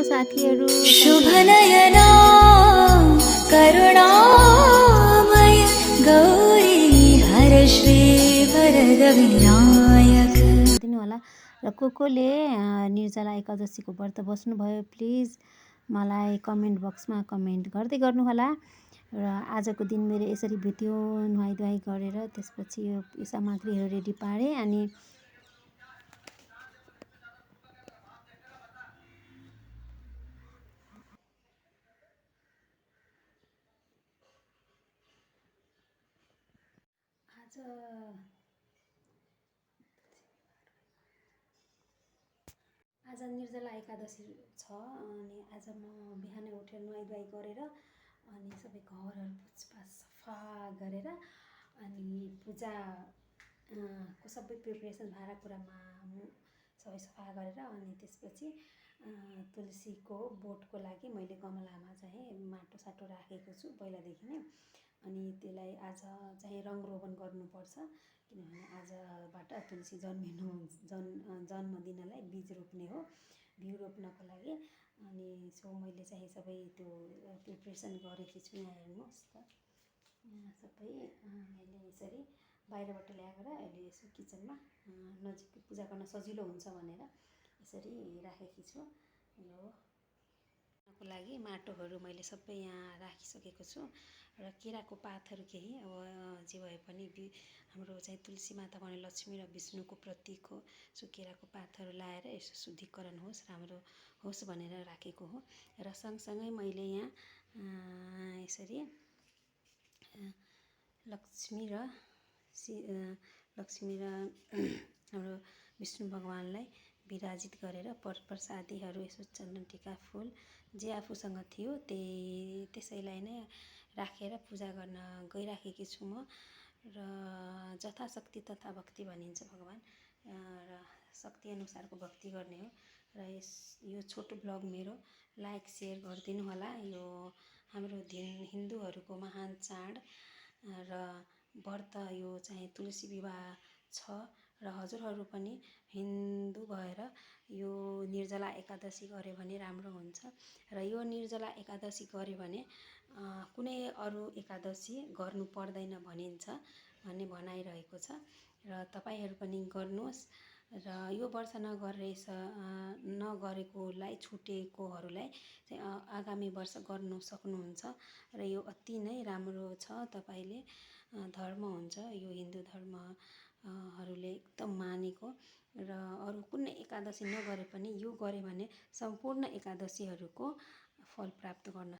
साथीहरू शुभ नयना करुणामय गौरी हर श्री वरद विनायक दिनु होला। र कोले निर्जला एकादशीको व्रत बस्नुभयो प्लिज मलाई कमेन्ट बक्समा कमेन्ट गर्दै गर्नु होला। र आजको दिन मेरो यसरी बित्यो, नुहाई गरेर त्यसपछि यो सामग्रीहरू रेडी पारेँ। अनि आज निर्जला एकादशी छ। अनि आज म बिहानै उठेर नुहाई गरेर अनि सबै घरहरू पुछपाछ सफा गरेर अनि पूजा को सबै प्रिपरेसन भाँडाकुँडामा सबै सफा गरेर अनि त्यसपछि तुलसीको बोटको लागि मैले गमलामा चाहिँ माटो साटो राखेको छु पहिलादेखि नै। अनि त्यसलाई आज चाहिँ रङरोगन गर्नुपर्छ, किनभने आजबाट तुलसी जन्मदिनलाई बीज रोप्ने हो, बिउ रोप्नको लागि। अनि सो मैले चाहिँ सबै त्यो प्रिपरेसन गरेकी छु। यहाँ हेर्नुहोस् त, यहाँ सबै मैले यसरी बाहिरबाट ल्याएर अहिले यसो किचनमा नजिक पूजा गर्न सजिलो हुन्छ भनेर यसरी राखेकी छु। यो को लागि माटोहरू मैले सबै यहाँ राखिसकेको छु। र केराको पातहरू केही अब जे भए पनि हाम्रो चाहिँ तुलसी माता भने लक्ष्मी र विष्णुको प्रतीक हो। सो केराको पातहरू लाएर यसो शुद्धिकरण होस्, राम्रो होस् भनेर राखेको हो। र सँगसँगै मैले यहाँ यसरी लक्ष्मी र हाम्रो विष्णु भगवानलाई विराजित गरेर प्रसादीहरू यसो चन्दन टीका फुल जे आफूसँग थियो त्यसैलाई नै राखेर पूजा गर्न गइराखेकी छु म। र जथाशक्ति तथा भक्ति भनिन्छ भगवान, र शक्ति अनुसारको भक्ति गर्ने हो। र यो छोटो ब्लग मेरो लाइक सेयर गरिदिनु होला। यो हाम्रो हिन्दूहरूको महान चाड र व्रत यो चाहिँ तुलसी विवाह छ। र हजुरहरू पनि हिन्दू भएर यो निर्जला एकादशी गऱ्यो भने राम्रो हुन्छ। र यो निर्जला एकादशी गऱ्यो भने कुनै अरू एकादशी गर्नु पर्दैन भनिन्छ भन्ने भनाइरहेको छ। र तपाईँहरू पनि गर्नुहोस्। र यो वर्ष नगरेकोलाई छुटेकोहरूलाई चाहिँ आगामी वर्ष गर्नु सक्नुहुन्छ। र यो अति नै राम्रो छ। तपाईँले धर्म हुन्छ यो हिन्दू धर्महरूले एकदम मानेको। र अरू कुनै एकादशी नगरे पनि यो गऱ्यो भने सम्पूर्ण एकादशीहरूको फल प्राप्त गर्न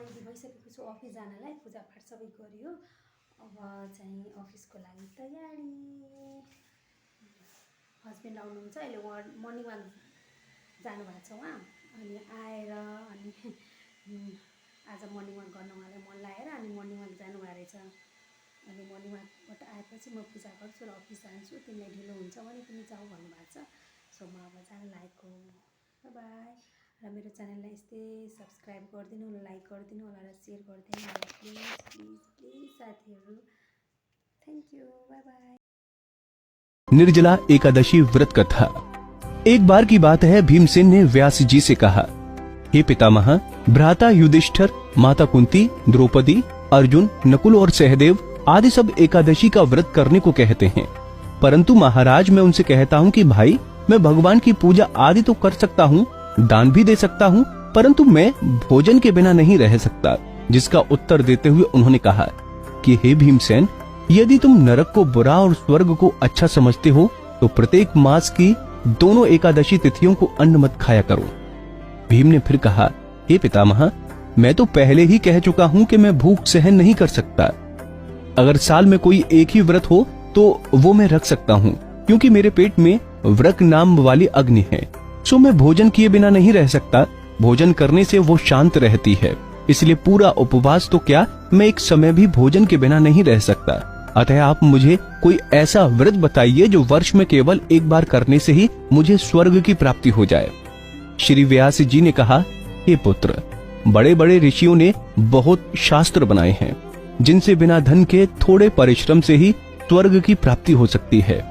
रेडी भइसकेको छु अफिस जानलाई। पूजापाठ सबै गरियो, अब चाहिँ अफिसको लागि तयारी। हस्बेन्ड आउनुहुन्छ, अहिले उहाँ मर्निङ वाक जानुभएको छ उहाँ, अनि आएर अनि आज मर्निङ वाक गर्न उहाँलाई मन लागेर अनि मर्निङ वाक जानुभएको रहेछ। अनि मर्निङ वाकबाट आएपछि म पूजा गर्छु र अफिस जान्छु, तिमीलाई ढिलो हुन्छ भने तिमी जाऊ भन्नुभएको छ। सो म अब जान लागेको। By by. र मेरो च्यानललाई यस्तै सब्सक्राइब गरिदिनु होला, लाइक गरिदिनु होला र सेयर गरिदिनु होला प्लिज प्लिज प्लिज साथीहरू। Thank you. By by. Nirjala Ekadashi व्रत कथा। एक बार की बात है, भीमसेन ने व्यास जी से कहा, हे पितामह, भ्राता युधिष्ठिर, माता कुंती, द्रौपदी, अर्जुन, नकुल और सहदेव आदि सब एकादशी का व्रत करने को कहते हैं, परंतु महाराज मैं उनसे कहता हूँ कि भाई मैं भगवान की पूजा आदि तो कर सकता हूँ, दान भी दे सकता हूँ, परंतु मैं भोजन के बिना नहीं रह सकता। जिसका उत्तर देते हुए उन्होंने कहा कि हे भीमसेन, यदि तुम नरक को बुरा और स्वर्ग को अच्छा समझते हो तो प्रत्येक मास की दोनों एकादशी तिथियों को अन्न मत खाया करो। भीम ने फिर कहा, हे पितामह, मैं तो पहले ही कह चुका हूँ कि मैं भूख सहन नहीं कर सकता। अगर साल में कोई एक ही व्रत हो तो वो मैं रख सकता हूँ, क्योंकि मेरे पेट में व्रक नाम वाली अग्नि है। सो मैं भोजन किए बिना नहीं रह सकता। भोजन करने से वो शांत रहती है, इसलिए पूरा उपवास तो क्या, मैं एक समय भी भोजन के बिना नहीं रह सकता। अतः आप मुझे कोई ऐसा व्रत बताइए जो वर्ष में केवल एक बार करने से ही मुझे स्वर्ग की प्राप्ति हो जाए। श्री व्यास जी ने कहा, हे पुत्र, बड़े बड़े ऋषियों ने बहुत शास्त्र बनाए हैं, जिनसे बिना धन के थोड़े परिश्रम से ही स्वर्ग की प्राप्ति हो सकती है।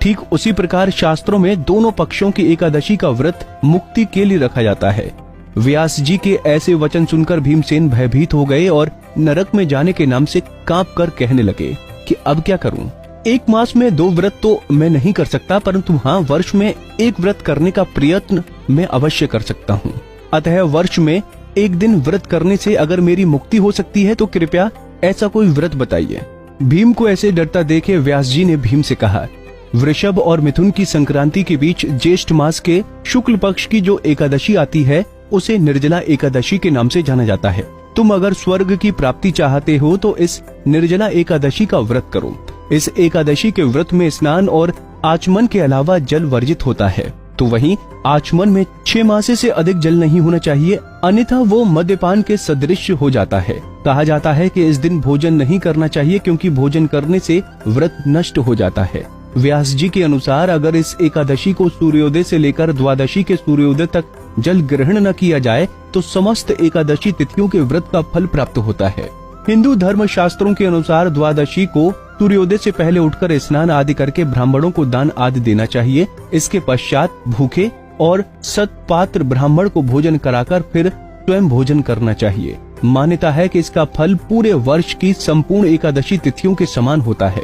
ठीक उसी प्रकार शास्त्रों में दोनों पक्षों की एकादशी का व्रत मुक्ति के लिए रखा जाता है। व्यास जी के ऐसे वचन सुनकर भीमसेन भयभीत हो गए और नरक में जाने के नाम से कांप कर कहने लगे कि अब क्या करूं? एक मास में 2 व्रत तो मैं नहीं कर सकता, परंतु हाँ, वर्ष में एक व्रत करने का प्रयत्न मैं अवश्य कर सकता हूँ। अतः वर्ष में एक दिन व्रत करने से अगर मेरी मुक्ति हो सकती है तो कृपया ऐसा कोई व्रत बताइए। भीम को ऐसे डरता देखे व्यास जी ने भीम से कहा, वृषभ और मिथुन की संक्रांति के बीच ज्येष्ठ मास के शुक्ल पक्ष की जो एकादशी आती है उसे निर्जला एकादशी के नाम से जाना जाता है। तुम अगर स्वर्ग की प्राप्ति चाहते हो तो इस निर्जला एकादशी का व्रत करो। इस एकादशी के व्रत में स्नान और आचमन के अलावा जल वर्जित होता है, तो वहीं आचमन में 6 मासे से अधिक जल नहीं होना चाहिए, अन्यथा वो मद्यपान के सदृश हो जाता है। कहा जाता है कि इस दिन भोजन नहीं करना चाहिए, क्योंकि भोजन करने से व्रत नष्ट हो जाता है। व्यास जी के अनुसार अगर इस एकादशी को सूर्योदय से लेकर द्वादशी के सूर्योदय तक जल ग्रहण न किया जाए तो समस्त एकादशी तिथियों के व्रत का फल प्राप्त होता है। हिंदू धर्म शास्त्रों के अनुसार द्वादशी को सूर्योदय से पहले उठकर स्नान आदि करके ब्राह्मणों को दान आदि देना चाहिए। इसके पश्चात भूखे और सत्पात्र ब्राह्मण को भोजन कराकर फिर स्वयं भोजन करना चाहिए। मान्यता है कि इसका फल पूरे वर्ष की संपूर्ण एकादशी तिथियों के समान होता है।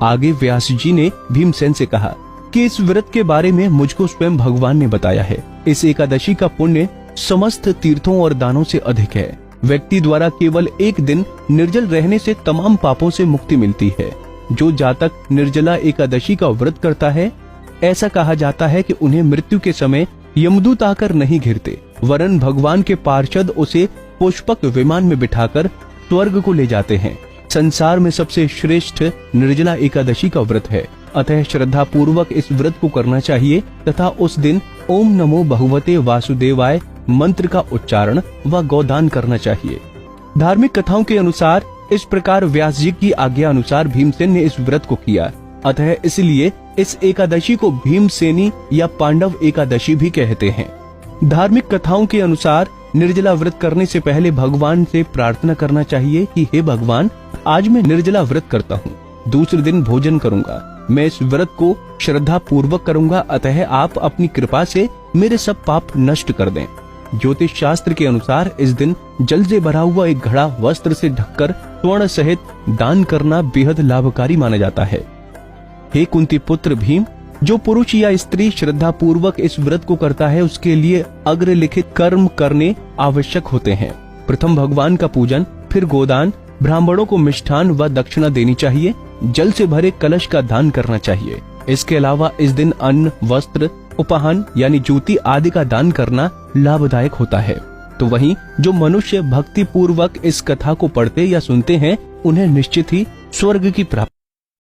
आगे व्यास जी ने भीमसेन से कहा कि इस व्रत के बारे में मुझको स्वयं भगवान ने बताया है। इस एकादशी का पुण्य समस्त तीर्थों और दानों से अधिक है। व्यक्ति द्वारा केवल एक दिन निर्जल रहने से तमाम पापों से मुक्ति मिलती है। जो जातक निर्जला एकादशी का व्रत करता है, ऐसा कहा जाता है कि उन्हें मृत्यु के समय यमदूत आकर नहीं घिरते, वरन भगवान के पार्षद उसे पुष्पक विमान में बिठाकर स्वर्ग को ले जाते हैं। संसार में सबसे श्रेष्ठ निर्जला एकादशी का व्रत है, अतः श्रद्धा पूर्वक इस व्रत को करना चाहिए तथा उस दिन ओम नमो भगवते वासुदेवाय मंत्र का उच्चारण व गोदान करना चाहिए। धार्मिक कथाओं के अनुसार इस प्रकार व्यास जी की आज्ञा अनुसार भीमसेन ने इस व्रत को किया, अतः इसलिए इस एकादशी को भीमसेनी या पांडव एकादशी भी कहते हैं। धार्मिक कथाओं के अनुसार निर्जला व्रत करने से पहले भगवान से प्रार्थना करना चाहिए कि हे भगवान, आज मैं निर्जला व्रत करता हूँ, दूसरे दिन भोजन करूंगा, मैं इस व्रत को श्रद्धा पूर्वक करूंगा, अतः आप अपनी कृपा से मेरे सब पाप नष्ट कर दें। ज्योतिष शास्त्र के अनुसार इस दिन जल से भरा हुआ एक घड़ा वस्त्र से ढककर स्वर्ण सहित दान करना बेहद लाभकारी माना जाता है। हे कुंती पुत्र भीम, जो पुरुष या स्त्री श्रद्धा पूर्वक इस व्रत को करता है उसके लिए अग्रलिखित कर्म करने आवश्यक होते हैं। प्रथम भगवान का पूजन, फिर गोदान, ब्राह्मणों को मिष्ठान व दक्षिणा देनी चाहिए, जल से भरे कलश का दान करना चाहिए। इसके अलावा इस दिन अन्न, वस्त्र, उपहान यानी जूती आदि का दान करना लाभदायक होता है। तो वहीं जो मनुष्य भक्ति पूर्वक इस कथा को पढ़ते या सुनते हैं उन्हें निश्चित ही स्वर्ग की प्राप्ति